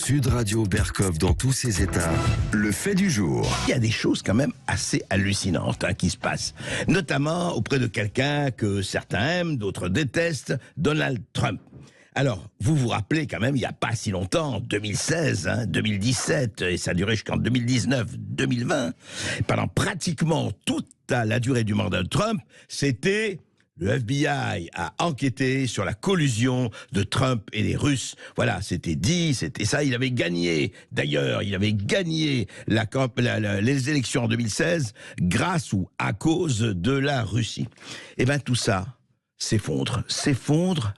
Sud Radio Berkov dans tous ses états, le fait du jour. Il y a des choses quand même assez hallucinantes qui se passent, notamment auprès de quelqu'un que certains aiment, d'autres détestent, Donald Trump. Alors, vous vous rappelez quand même, il n'y a pas si longtemps, 2016, 2017, et ça a duré jusqu'en 2019, 2020, pendant pratiquement toute la durée du mandat de Trump, c'était... Le FBI a enquêté sur la collusion de Trump et des Russes. Voilà, c'était dit, c'était ça. Il avait gagné, d'ailleurs, il avait gagné les élections en 2016 grâce ou à cause de la Russie. Eh bien, tout ça s'effondre.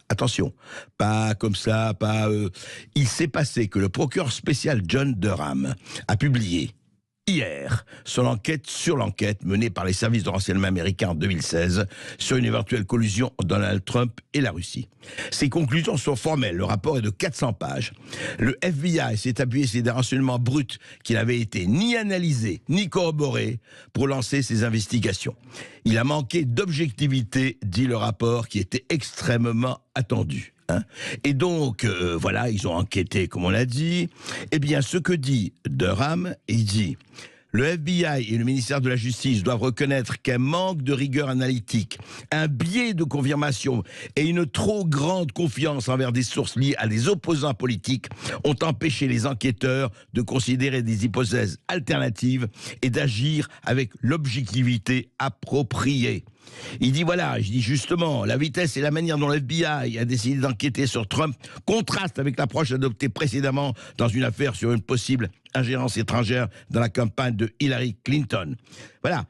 Attention, pas comme ça, Il s'est passé que le procureur spécial John Durham a publié hier, son enquête sur l'enquête menée par les services de renseignement américains en 2016 sur une éventuelle collusion entre Donald Trump et la Russie. Ses conclusions sont formelles. Le rapport est de 400 pages. Le FBI s'est appuyé sur des renseignements bruts qui n'avaient été ni analysés ni corroborés pour lancer ses investigations. Il a manqué d'objectivité, dit le rapport, qui était extrêmement attendu. Et donc, voilà, ils ont enquêté, comme on l'a dit. Eh bien, ce que dit Durham, il dit... Le FBI et le ministère de la Justice doivent reconnaître qu'un manque de rigueur analytique, un biais de confirmation et une trop grande confiance envers des sources liées à des opposants politiques ont empêché les enquêteurs de considérer des hypothèses alternatives et d'agir avec l'objectivité appropriée. Il dit voilà, je dis justement, la vitesse et la manière dont le FBI a décidé d'enquêter sur Trump contrastent avec l'approche adoptée précédemment dans une affaire sur une possible ingérence étrangère dans la campagne de Hillary Clinton. Voilà.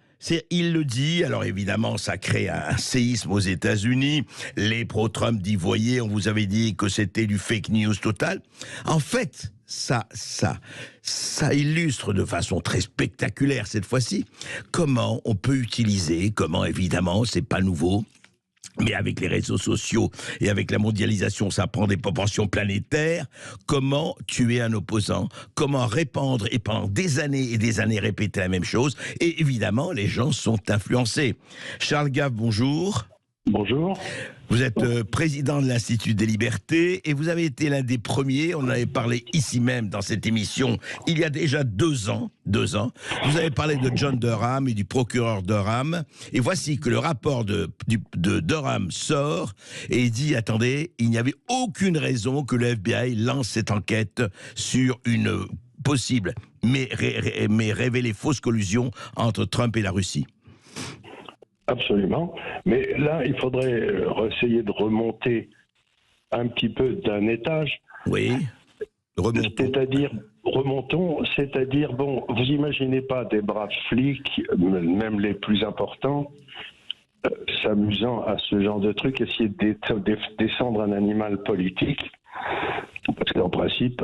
Il le dit, alors évidemment ça crée un séisme aux États-Unis, les pro-Trump disent voyez, on vous avait dit que c'était du fake news total. En fait, ça illustre de façon très spectaculaire cette fois-ci comment on peut utiliser, comment évidemment c'est pas nouveau, mais avec les réseaux sociaux et avec la mondialisation, ça prend des proportions planétaires. Comment tuer un opposant, comment répandre et pendant des années et des années répéter la même chose. Et évidemment, les gens sont influencés. Charles Gave, bonjour. Bonjour. Vous êtes président de l'Institut des Libertés et vous avez été l'un des premiers, on en avait parlé ici même dans cette émission, il y a déjà 2 ans. Vous avez parlé de John Durham et du procureur Durham. Et voici que le rapport de Durham sort et il dit, attendez, il n'y avait aucune raison que le FBI lance cette enquête sur une possible, mais révélée fausse collusion entre Trump et la Russie. Absolument. Mais là, il faudrait essayer de remonter un petit peu d'un étage. Oui. C'est-à-dire, bon, vous imaginez pas des braves flics, même les plus importants, s'amusant à ce genre de truc, essayer de descendre un animal politique, parce qu'en principe,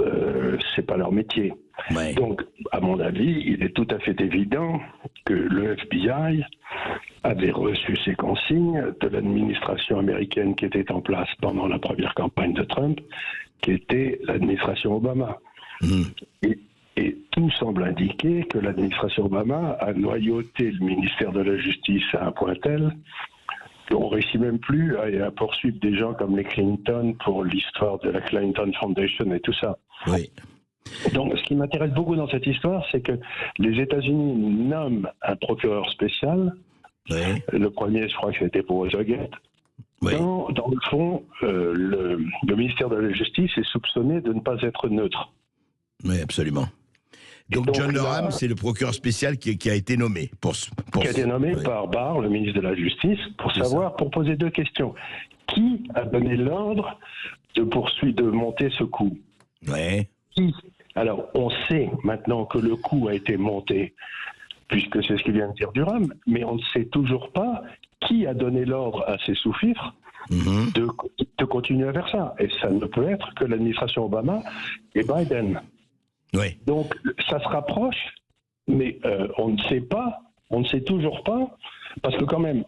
c'est pas leur métier. Ouais. Donc, à mon avis, il est tout à fait évident que le FBI avait reçu ces consignes de l'administration américaine qui était en place pendant la première campagne de Trump, qui était l'administration Obama. Et tout semble indiquer que l'administration Obama a noyauté le ministère de la Justice à un point tel qu'on ne réussit même plus à poursuivre des gens comme les Clinton pour l'histoire de la Clinton Foundation et tout ça. Oui. Donc, ce qui m'intéresse beaucoup dans cette histoire, c'est que les États-Unis nomment un procureur spécial. Oui. Le premier, je crois que c'était pour Watergate. Oui. Dans le fond, le ministère de la Justice est soupçonné de ne pas être neutre. Oui, absolument. Donc John Durham, c'est le procureur spécial qui a été nommé. Qui a été nommé par Barr, le ministre de la Justice, pour poser 2 questions. Qui a donné l'ordre de monter ce coup? Oui. Qui? Alors, on sait maintenant que le coup a été monté, puisque c'est ce qu'il vient de dire Durham, mais on ne sait toujours pas qui a donné l'ordre à ces sous-fifres de continuer à faire ça. Et ça ne peut être que l'administration Obama et Biden. Oui. Donc, ça se rapproche, mais on ne sait pas, on ne sait toujours pas, parce que quand même,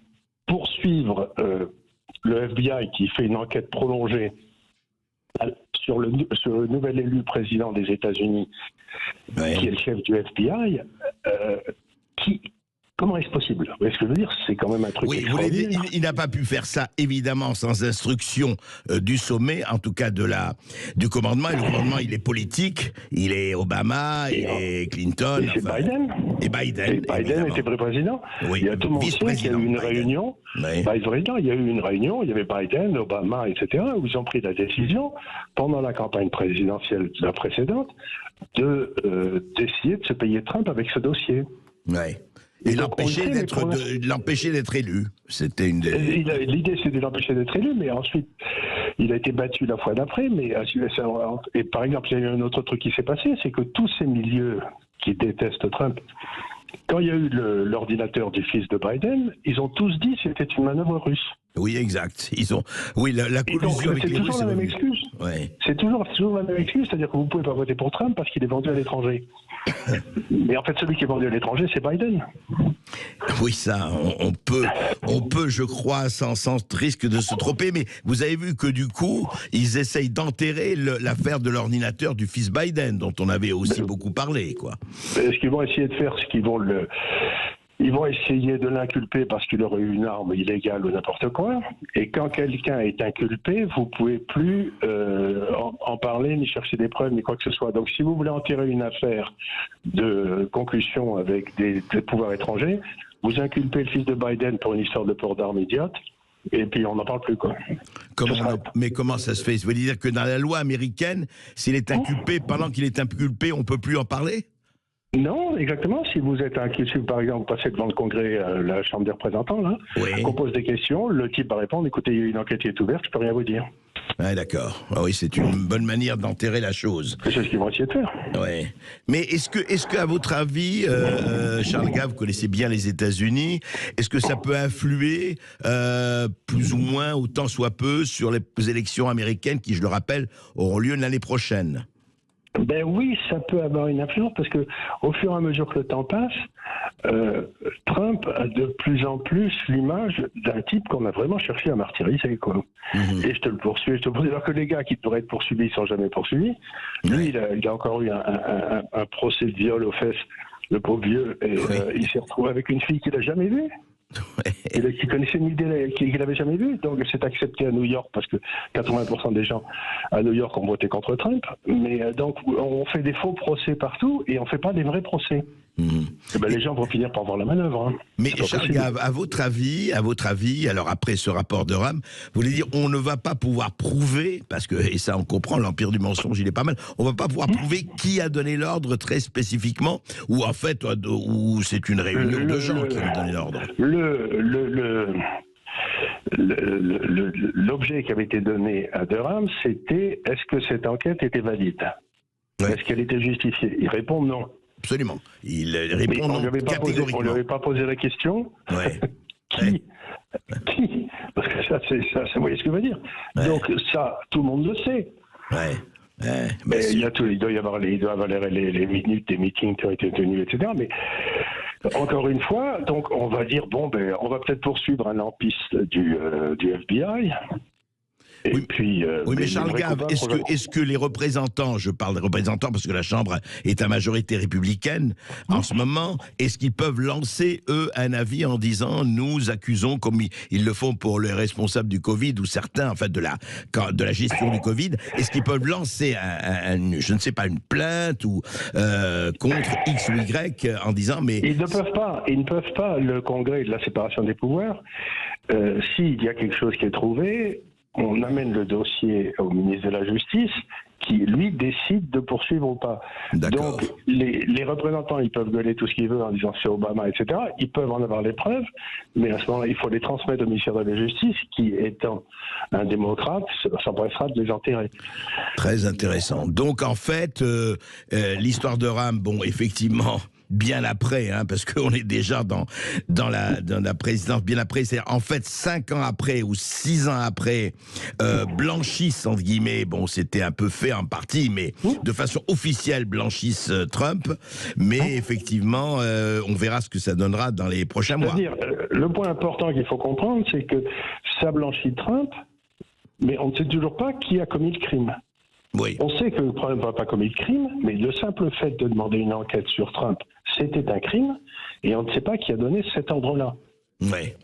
poursuivre le FBI qui fait une enquête prolongée sur le nouvel élu président des États-Unis, qui est le chef du FBI, Comment est-ce possible? Vous voyez ce que je veux dire? C'est quand même un truc. Oui, vous voulez dire, extraordinaire. il n'a pas pu faire ça, évidemment, sans instruction du sommet, en tout cas du commandement. Et le commandement, il est politique. Il est Obama, il est Clinton. Et c'est Biden. Et Biden. Et Biden était président. Oui, Il y a tout le monde sait qu'il y a vice-président, eu une Biden. réunion. Oui. Vice-président, il y a eu une réunion. Il y avait Biden, Obama, etc. Où ils ont pris la décision, pendant la campagne présidentielle la précédente, d'essayer de se payer Trump avec ce dossier. Ouais. Et donc, l'empêcher d'être élu. C'était une des... L'idée, c'est de l'empêcher d'être élu, mais ensuite, il a été battu la fois d'après. Et par exemple, il y a eu un autre truc qui s'est passé, c'est que tous ces milieux qui détestent Trump, quand il y a eu l'ordinateur du fils de Biden, ils ont tous dit que c'était une manœuvre russe. Oui, exact. Oui, la collusion avec c'est les Russes... toujours la même excuse. Ouais. C'est toujours la même excuse, c'est-à-dire que vous ne pouvez pas voter pour Trump parce qu'il est vendu à l'étranger. Mais en fait, celui qui est vendu à l'étranger, c'est Biden. Oui, ça, on peut, je crois, sans risque de se tromper, mais vous avez vu que du coup, ils essayent d'enterrer l'affaire de l'ordinateur du fils Biden, dont on avait aussi beaucoup parlé, quoi. Ce qu'ils vont essayer de faire, c'est qu'ils vont ils vont essayer de l'inculper parce qu'il aurait eu une arme illégale ou n'importe quoi. Et quand quelqu'un est inculpé, vous ne pouvez plus en parler, ni chercher des preuves, ni quoi que ce soit. Donc si vous voulez enterrer une affaire de concussion avec des pouvoirs étrangers, vous inculpez le fils de Biden pour une histoire de port d'armes idiote, et puis on n'en parle plus, quoi. Mais comment ça se fait? Ça veut dire que dans la loi américaine, s'il est inculpé, pendant qu'il est inculpé, on ne peut plus en parler? Non, exactement. Si vous êtes inculpé, par exemple, vous passez devant le Congrès, la Chambre des représentants, là, Oui. qu'on pose des questions, le type va répondre, écoutez, il y a une enquête qui est ouverte, je peux rien vous dire. Ah, d'accord. Ah oui, c'est une bonne manière d'enterrer la chose. C'est ce qu'ils vont essayer de faire. Ouais. Mais est-ce que, à votre avis, Charles Gave, vous connaissez bien les États-Unis, est-ce que ça peut influer plus ou moins, autant soit peu, sur les élections américaines qui, je le rappelle, auront lieu l'année prochaine? Ben oui, ça peut avoir une influence parce que au fur et à mesure que le temps passe, Trump a de plus en plus l'image d'un type qu'on a vraiment cherché à martyriser, quoi. Et je te le poursuis, alors que les gars qui devraient être poursuivis sont jamais poursuivis. Lui, il a encore eu un procès de viol aux fesses, le pauvre vieux, et il s'est retrouvé avec une fille qu'il n'a jamais vue. Qui connaissait une idée qu'il n'avait jamais vue, donc c'est accepté à New York parce que 80% des gens à New York ont voté contre Trump. Mais donc on fait des faux procès partout et on ne fait pas des vrais procès. Et ben, les gens vont finir par voir la manœuvre. Hein. Mais Charles Gave, à votre avis, alors après ce rapport de Rome, vous voulez dire on ne va pas pouvoir prouver, parce que, et ça on comprend, l'empire du mensonge il est pas mal, on va pas pouvoir prouver qui a donné l'ordre très spécifiquement, ou en fait, ou c'est une réunion de gens qui ont donné l'ordre. L'objet qui avait été donné à Durham, c'était est-ce que cette enquête était valide? Est-ce qu'elle était justifiée? Il répond non. Absolument. Il répond non catégoriquement. On ne lui avait pas posé la question. Ouais. Qui? Parce que ça, vous voyez ce que je veux dire. Donc ça, tout le monde le sait. Il doit y avoir les minutes des meetings qui ont été tenus, etc. Mais encore une fois, donc on va dire on va peut-être poursuivre un lampiste du FBI. Oui, puis, mais Charles Gave, est-ce que les représentants, je parle des représentants parce que la Chambre est à majorité républicaine en ce moment, est-ce qu'ils peuvent lancer, eux, un avis en disant nous accusons, comme ils le font pour les responsables du Covid ou certains, en fait, de la gestion du Covid, est-ce qu'ils peuvent lancer, je ne sais pas, une plainte ou contre X ou Y en disant mais... Ils ne peuvent pas, le Congrès de la séparation des pouvoirs, s'il y a quelque chose qui est trouvé, on amène le dossier au ministre de la Justice qui, lui, décide de poursuivre ou pas. Donc, les représentants, ils peuvent gueuler tout ce qu'ils veulent en disant c'est Obama, etc. Ils peuvent en avoir les preuves, mais à ce moment-là, il faut les transmettre au ministère de la Justice qui, étant un démocrate, s'empressera de les enterrer. Très intéressant. Donc, en fait, l'histoire de Rame, bon, effectivement... bien après, parce qu'on est déjà dans la présidence bien après, c'est en fait 5 ans après ou 6 ans après, blanchissent, entre guillemets, bon c'était un peu fait en partie, mais de façon officielle blanchissent Trump, mais effectivement on verra ce que ça donnera dans les prochains mois. C'est-à-dire, le point important qu'il faut comprendre, c'est que ça blanchit Trump, mais on ne sait toujours pas qui a commis le crime. Oui. On sait que Trump n'a pas commis de crime, mais le simple fait de demander une enquête sur Trump, c'était un crime, et on ne sait pas qui a donné cet ordre-là. Oui.